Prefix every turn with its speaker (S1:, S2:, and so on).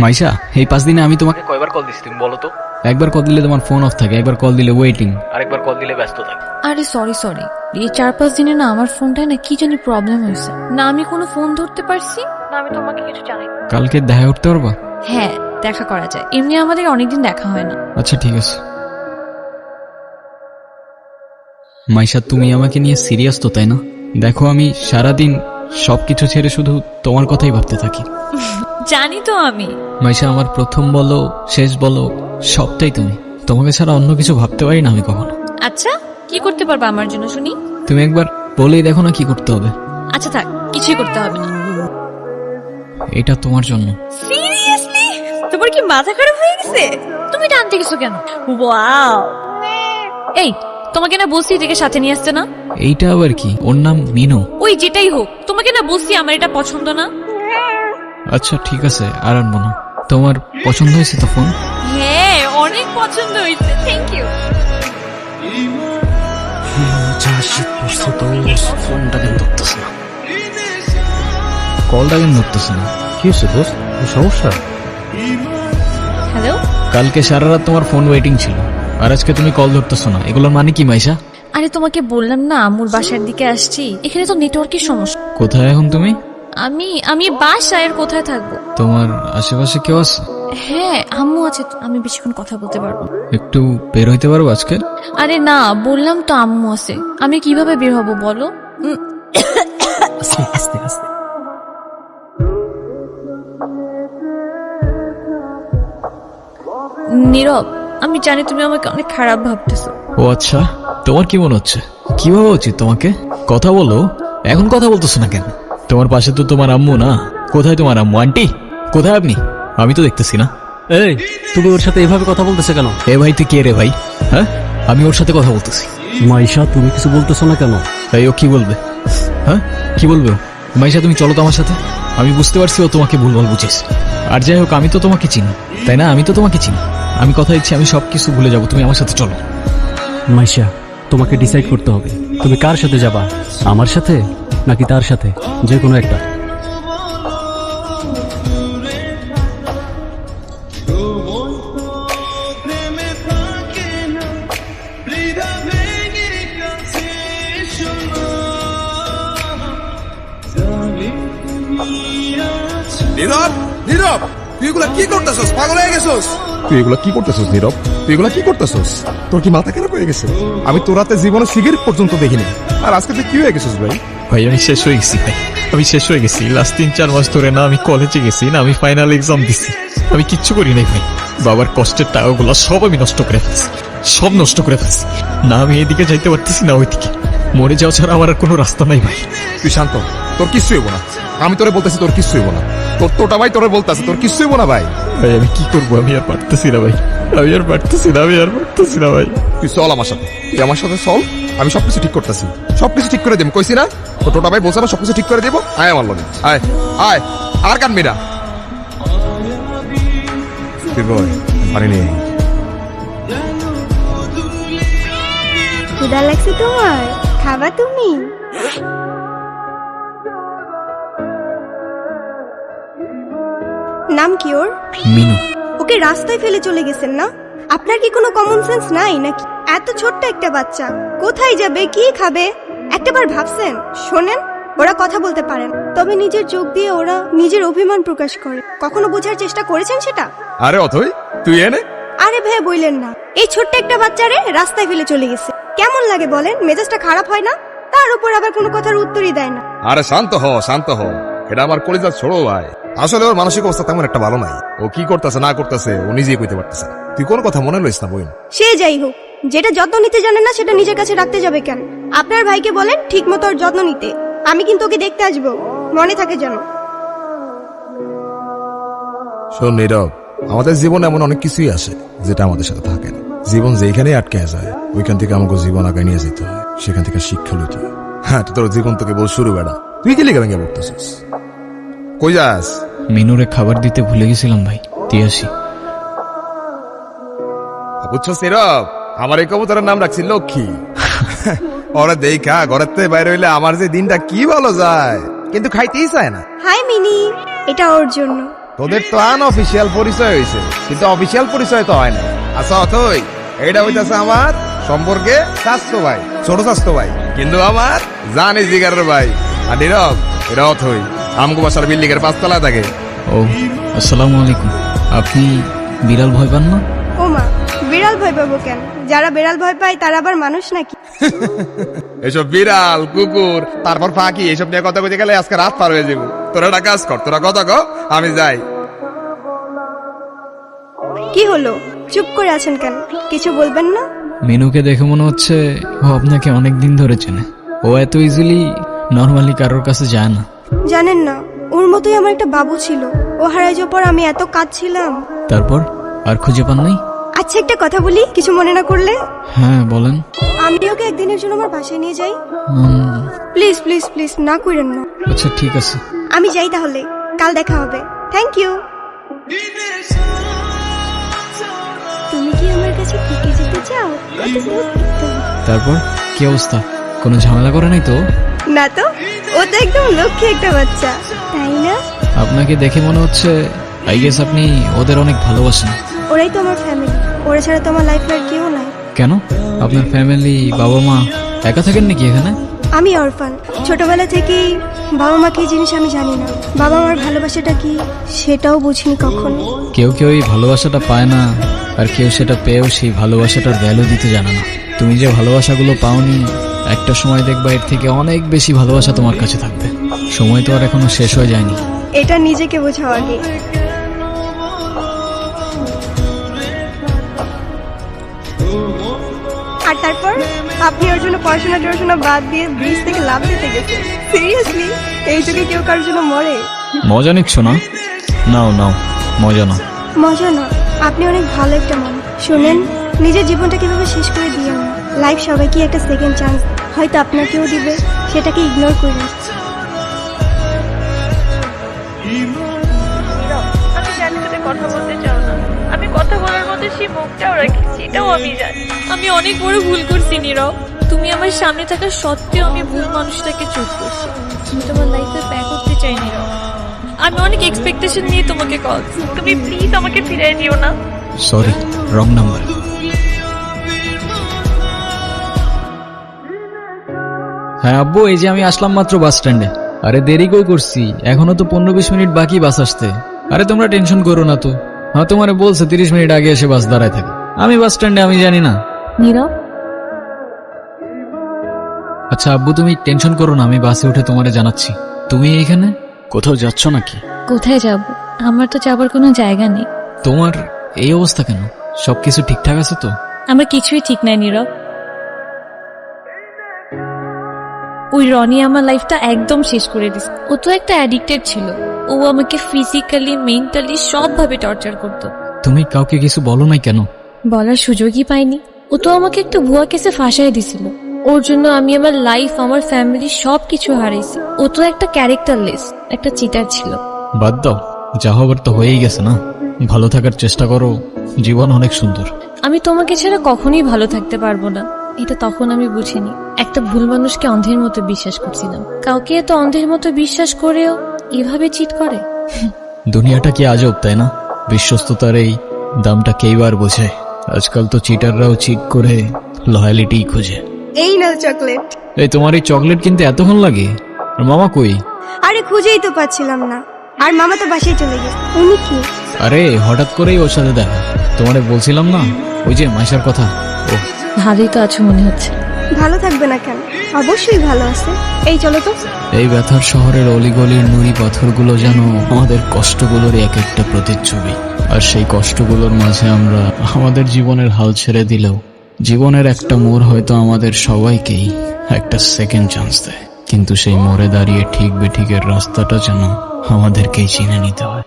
S1: মাইশা, এই 5 দিনে আমি তোমাকে কয়বার কল দিছি তুমি বলো তো? একবার কল দিলে তোমার ফোন অফ থাকে, একবার কল দিলে ওয়েটিং, আরেকবার কল দিলে ব্যস্ত থাকে।
S2: আরে সরি এই 4-5 দিনে না আমার ফোনটায় না কি জানি প্রবলেম হয়েছে, না আমি কোনো ফোন ধরতে পারছি না আমি তোমাকে কিছু জানাই।
S1: কালকে দেখা করতে পারবা?
S2: হ্যাঁ দেখা করা যায়, এমনি আমাদের অনেকদিন দেখা হয় না।
S1: আচ্ছা ঠিক আছে। মাইশা, তুমি আমাকে নিয়ে সিরিয়াস তো তাই না? দেখো আমি সারাদিন সবকিছু ছেড়ে শুধু তোমার কথাই ভাবতে থাকি।
S2: জানি তো আমি।
S1: মাইশা, আমার প্রথম বলো শেষ বলো সবটাই তুমি। তোমাকে ছাড়া অন্য কিছু ভাবতে পারি না আমি কখনো।
S2: আচ্ছা কি করতে পারবা আমার জন্য শুনি?
S1: তুমি একবার বলেই দেখো না কি করতে হবে।
S2: আচ্ছা থাক, কিছুই করতে হবে না।
S1: এটা তোমার জন্য।
S2: সিরিয়াসলি? তোমার কি মাথা খারাপ হয়ে গেছে? তুমি টানতে গেছো কেন? ওয়াও, এই তোমাকে না বলছি এটাকে সাথে নিয়ে আসতে না।
S1: এইটা আবার কি? ওর নাম মিনু।
S2: ওই যেটাই হোক, তোমাকে না বলছি আমার এটা পছন্দ না।
S1: আচ্ছা ঠিক আছে, আর আনবো না। তোমার পছন্দ হয়েছে তো ফোন?
S2: হ্যাঁ অনেক পছন্দ হয়েছে, থ্যাংক ইউ।
S1: ফোনটা কেন ধরতেছে না? কলটা কেন ধরতেছে না?
S3: কি হচ্ছে দোস্ত, সমস্যা?
S2: হ্যালো।
S1: কালকে সারা রাত তোমার ফোন ওয়েটিং ছিল, আর আজকে তুমি কল ধরতেছো না, এগুলোর মানে কি মাইশা?
S2: আরে তোমাকে বললাম না আম্মুর বাসার দিকে আসছি, এখানে তো নেটওয়ার্কের সমস্যা।
S1: কোথায় এখন তুমি?
S2: আমি বাসায়, আর কোথায় থাকবো?
S1: তোমার আশেপাশে কেউ আছে?
S2: হ্যাঁ আম্মু আছে, আমি বেশিক্ষণ কথা বলতে পারবো।
S1: একটু বের হইতে পারবো আজকে?
S2: আরে না, বললাম তো আম্মু আছে, আমি কিভাবে বের হবো বলো?
S1: আস্তে আস্তে আস্তে।
S2: নীরব, আমি জানি তুমি আমাকে অনেক খারাপ ভাবতেছো।
S1: ও আচ্ছা, তোমার কি মনে হচ্ছে? কি ভাবা উচিত তোমাকে? কথা বলো। এখন কথা বলতেছো না কেন? তোমার পাশে তো তোমার আম্মু না। কোথায় তোমার আম্মু? আন্টি কোথায় আপনি? আমি তো দেখতেছি না।
S3: এই, তুমি ওর সাথে এভাবে কথা বলতেছে কেন?
S1: এ ভাই তুই কে রে ভাই? হ্যাঁ, আমি ওর সাথে কথা বলতেছি।
S3: মাইশা, তুমি কিছু বলতেছো না কেন?
S1: তাই ও কি বলবে? হ্যাঁ কি বলবে ও? মাইশা তুমি চলো তো আমার সাথে। আমি বুঝতে পারছি ও তোমাকে ভুলভাল বুঝেছ। আর যাই হোক, আমি তো তোমাকে চিনি তাই না? আমি তো তোমাকে চিনি। আমি কথা দিচ্ছি আমি সবকিছু ভুলে যাবো, তুমি আমার সাথে চলো।
S3: মাইশা, তোমাকে ডিসাইড করতে হবে তুমি কার সাথে যাবা, আমার সাথে নাকি তার সাথে, যে কোনো একটা।
S4: নীরব, নীরব, তুই এগুলা কি করতেছস? পাগল হয়ে গেছস? তুই এগুলা কি করতেছস নীরব? তুই এগুলা কি করতেছস? তোর কি মাথা খারাপ হয়ে গেছে? আমি তোর রাতে জীবনে সিগারেট পর্যন্ত দেখিনি, আর আজকে তুই কি হয়ে গেছিস ভাই?
S1: ভাই আমি শেষ হয়ে গেছি ভাই, আমি শেষ হয়ে গেছি। লাস্ট 3-4 মাস ধরে না আমি কলেজে গেছি, না আমি ফাইনাল এক্সাম দিছি, আমি কিচ্ছু করি নাই ভাই। বাবার কষ্টের টাকাগুলো সব আমি নষ্ট করে ফেলছি, সব নষ্ট করে ফেলছি। না আমি এদিকে যাইতে পারতেছি না ওইদিকে। মরে যাওয়া ছাড়া আমার আর কোনো রাস্তা নাই ভাই।
S4: তুই শান্ত, তোর কিচ্ছু হইব না। আমি তোরে বলতেছি তোর কিচ্ছু হইব না। তোর তোটা ভাই তোরে বলতেছে তোর কিচ্ছু হইব না ভাই।
S1: ভাই আমি কি করবো? আমি আর পারতেছি না ভাই, আমি আর পারতেছি না, আমি আর পারতেছি না ভাই।
S4: তুই চল আমার সাথে, তুই আমার সাথে চল, আমি সবকিছু ঠিক করতেছি, সবকিছু ঠিক করে দেব। কইছি না তোর টোটা ভাই বলছে না সবকিছু ঠিক করে দেবো। আয় আমার লগে, আয় আয়, আর কানবি না। পারি নেই।
S5: ক্ষুধা লাগছে তোমার? খাবা তুমি? নাম কি ওর?
S1: মিনু।
S5: ওকে রাস্তায় ফেলে চলে গেছেন না? আপনার কি কোনো কমন সেন্স নাই নাকি? এত ছোট্ট একটা বাচ্চা কোথায় যাবে, কি খাবে, একটাবার ভাবছেন? শোনেন, ওরা কথা বলতে পারেন, তবে নিজের চোখ দিয়ে ওরা নিজের অভিমান প্রকাশ করে। কখনো বোঝার চেষ্টা করেছেন সেটা?
S4: আরে অথই, তুই এনে।
S5: আরে ভাই বললেন না, এই ছোট্ট একটা বাচ্চারে রাস্তায় ফেলে চলে গেছে। কেমন লাগে বলেন? মেজাজটা খারাপ হয় না? তার উপর আবার কোনো কথার উত্তরই দেয় না।
S4: আরে শান্ত হ, শান্ত হ। এটা আমার কলিজার ছোড়ো ভাই। আসলে ওর মানসিক অবস্থা তেমন একটা ভালো নাই। ও কি করতেছে না করতেছে ও নিজেই কইতে পারতেছে না। তুই কোনো কথা মনে লইস না বোন।
S5: সে যাই হোক, যেটা যত্ন নিতে জানে না সেটা নিজের কাছে রাখতে যাবে কেন? আপনার ভাইকে বলেন ঠিক মতো ওর যত্ন নিতে। আমি কিন্তু ওকে দেখতে আসবো, মনে থাকে যেন।
S4: শোন নীরব, আমাদের জীবনে এমন অনেক কিছুই আসে যেটা আমাদের সাথে থাকে না। জীবন যেখানে আটকে যায় ওইখান থেকে আমাকে জীবন আগে নিয়ে যেতে হয়, সেখান থেকে শিক্ষা লইতে হয়। হ্যাঁ, তোর জীবন তোকে বল শুরু বেড়া। তুই কি লিখে ভেঙে পড়তেছিস? কই যাস?
S1: মিনুরে খাবার দিতে ভুলে গেছিলাম ভাই, দিয়ে আসি।
S4: বুঝছস নীরব, আমার এই কবুতরের নাম রাখছি লক্ষ্মী। ওরা দেখা ঘরের থেকে বাইরে হইলে আমার যে দিনটা কি ভালো যায়, কিন্তু খাইতেই চায় না।
S5: হাই মিনি, এটা ওর জন্য।
S4: তোদের তো আনঅফিসিয়াল পরিচয় হয়েছে, কিন্তু অফিসিয়াল পরিচয় তো হয় না। আচ্ছা অথই, এইটা হইতাছে আমার সম্পর্কে স্বাস্থ্য ভাই, ছোট স্বাস্থ্য ভাই, কিন্তু আমার জানি জিগারের ভাই। আর নীরব, এটা অথই আমগো বাসার বিল্ডিং এর 5 তলায় থাকে।
S3: ও আসসালামু আলাইকুম। আপনি বিড়াল ভয় পান না?
S5: ও মা, বিড়াল ভয় পাবো কেন? যারা বিড়াল ভয় পায় তারা আবার মানুষ নাকি?
S4: এসব বিড়াল কুকুর তারপর ফাঁকি এসব নিয়ে কথা বলতে গেলে আজকে রাত পার হয়ে যাবো। তোরা একটা কাজ কর, তোরা কথা কো, আমি যাই।
S5: কি হলো, চুপ করে আছেন কেন? কিছু বলবেন না?
S3: মেনুকে দেখে মনে হচ্ছে ও আপনাকে অনেক দিন ধরে চেনে। ও এত ইজিলি নর্মালি কারোর কাছে যায় না।
S5: জানেন না, ওর মতোই আমার একটা বাবু ছিল। ও হারাই যাওয়ার পর আমি এত কাঁদছিলাম।
S3: তারপর আর খুঁজে পান নাই?
S5: আচ্ছা একটা কথা বলি, কিছু মনে না করলে?
S3: হ্যাঁ বলেন।
S5: আমি ওকে একদিনের জন্য আমার বাসায় নিয়ে যাই।
S3: উম,
S5: প্লিজ প্লিজ প্লিজ, না করেন না।
S3: আচ্ছা ঠিক আছে।
S5: আমি যাই তাহলে, কাল দেখা হবে। Thank you. তুমি কি আমার কাছে থেকে যেতে চাও? কত smooth একদম।
S3: তারপর কি অবস্থা? কোনো ঝামেলা করে নাই তো?
S5: না তো, ও তো একদম লক্ষ্মী একটা বাচ্চা, তাই না?
S3: আপনাকে দেখে মনে হচ্ছে আই গেস আপনি ওদের অনেক ভালোবাসেন।
S5: ওরাই তো আমার ফ্যামিলি, ওরা ছাড়া তো আমার লাইফে আর কেউ নাই।
S3: কেন? আপনার ফ্যামিলি বাবা মা একা থাকেন নাকি এখানে?
S5: আমি অরফান, ছোটবেলা থেকেই বাবা মা কি জিনিস আমি জানি না। বাবা মার ভালোবাসাটা কি সেটাও বুঝিনি কখনো।
S3: কেউ কেউ এই ভালোবাসাটা পায় না, আর কেউ সেটা পেয়েও সেই ভালোবাসাটার ভ্যালু দিতে জানে না। তুমি যে ভালোবাসাগুলো পাওনি, একটা সময় দেখবা এর থেকে অনেক বেশি ভালোবাসা তোমার কাছে থাকবে। সময় তো আর এখনো শেষ হয়ে যায়নি।
S5: এটা নিজেকে বোঝাও আগে। আর তারপর আপনি ওর জন্য পড়াশোনা বাদ দিয়ে ব্রিজ থেকে লাফ দিতে গেছেন। সিরিয়াসলি, এই যুগে কেউ কারোর জন্য মরে?
S3: মজা নিচ্ছ না? নাও নাও, মজা নাও।
S5: মজা না, আপনি অনেক ভালো একটা মানুষ। শুনেন, নিজের জীবনটা কিভাবে শেষ করে দিয়েন না। লাইফ সবাইকে একটা সেকেন্ড চান্স, হয়তো আপনাকেও দিবে, সেটাকে ইগনোর করুন।
S2: আমি জানি তুমি কথা বলতে চাও না, আমি কথা বলার মতো সেই মুখটাও রাখছি, এটাও আমি জানি। আমি অনেক বড় ভুল করছি নীরব। তুমি আমার সামনে থাকা সত্ত্বেও আমি ভুল মানুষটাকে চুজ করছি। আমি তোমার লাইফে ব্যাক করতে চাই নীরব। আমি অনেক এক্সপেকটেশন নিয়ে তোমাকে কল। তুমি প্লিজ আমাকে ফিরিয়ে দিও না।
S3: Sorry, wrong number. হ্যাঁ আব্বু, এই যে আমি আসলাম মাত্র বাস স্ট্যান্ডে। আরে দেরি কই করছি, এখনো তো 15-20 মিনিট বাকি বাস আসতে। আরে তোমরা টেনশন করো না তো। হ্যাঁ তোমারে বলছে 30 মিনিট আগে এসে বাস দাঁড়ায় থাকে। আমি বাস স্ট্যান্ডে, আমি জানি না।
S2: নীরব,
S3: আচ্ছা আব্বু তুমি টেনশন করো না, আমি বাসে উঠে তোমারে জানাচ্ছি। তুমি এইখানে কোথাও যাচ্ছ নাকি?
S2: কোথায় যাব? আমার তো যাবার কোনো জায়গা নেই।
S3: তোমার এই অবস্থা কেন? সবকিছু ঠিকঠাক আছে তো?
S2: আমার কিছুই ঠিক নাই নীরব। ওই রনি আমার লাইফটা একদম শেষ করে দিছে। ও তো একটা অ্যাডিক্টেড ছিল। ও আমাকে ফিজিক্যালি, মেন্টালি সবভাবে টর্চার করতো।
S3: তুমি কাউকে কিছু বলো নাই কেন?
S2: বলার সুযোগই পাইনি। ও তো আমাকে একটা ভুয়া কেসে ফাঁসাই দিছিল। ওর জন্য আমি আমার লাইফ, আমার ফ্যামিলি সবকিছু হারাইছি। ও তো একটা ক্যারেক্টারলেস, একটা চিটার ছিল।
S3: বাদ দাও, যা হবার তো হয়েই গেছে না। ভালো থাকার চেষ্টা করো, জীবন অনেক সুন্দর।
S2: আমি তোমাকে ছাড়া কখনোই ভালো থাকতে পারবো না, এটা তখন আমি বুঝিনি। একটা ভুল মানুষকে অন্ধের মতো বিশ্বাস করছিলাম। কাউকে এত অন্ধের মতো বিশ্বাস করেও এভাবে চিট করে।
S3: দুনিয়াটা কি আজব, তাই না? বিশ্বস্ততার এই দামটা কেইবার বোঝে। আজকাল তো চিটাররাও চিট করে লয়ালিটি খোঁজে।
S5: এই নাও চকলেট।
S3: এই তোমার এই চকলেট কিনতে এতক্ষণ লাগে? আর মামা কই?
S5: আরে খুঁজেই তো পাচ্ছিলাম না, আর মামা তো বাসায় চলে গেছে। উনি কি?
S3: আরে হঠাৎ করেই ওর সাথে দেখা। তোমারে বলছিলাম না, ওই যে মাইশার কথা। ও
S2: ভালোই তো আছো মনে হচ্ছে।
S5: ভালো থাকবে না কেন? অবশ্যই ভালো আছে। এই চলো তো।
S3: এই ব্যথার শহরের অলিগলির নুড়ি পাথরগুলো যেন আমাদের কষ্টগুলোর এক একটা প্রতিচ্ছবি। আর সেই কষ্টগুলোর মাঝে আমরা আমাদের জীবনের হাল ছেড়ে দিলেও জীবনের একটা মোড় হয়তো আমাদের সবাইকেই একটা সেকেন্ড চান্স দেয়। কিন্তু সেই মোড়ে দাঁড়িয়ে ঠিক বেঠিকের রাস্তাটা যেন আমাদেরকেই চিনে নিতে হয়।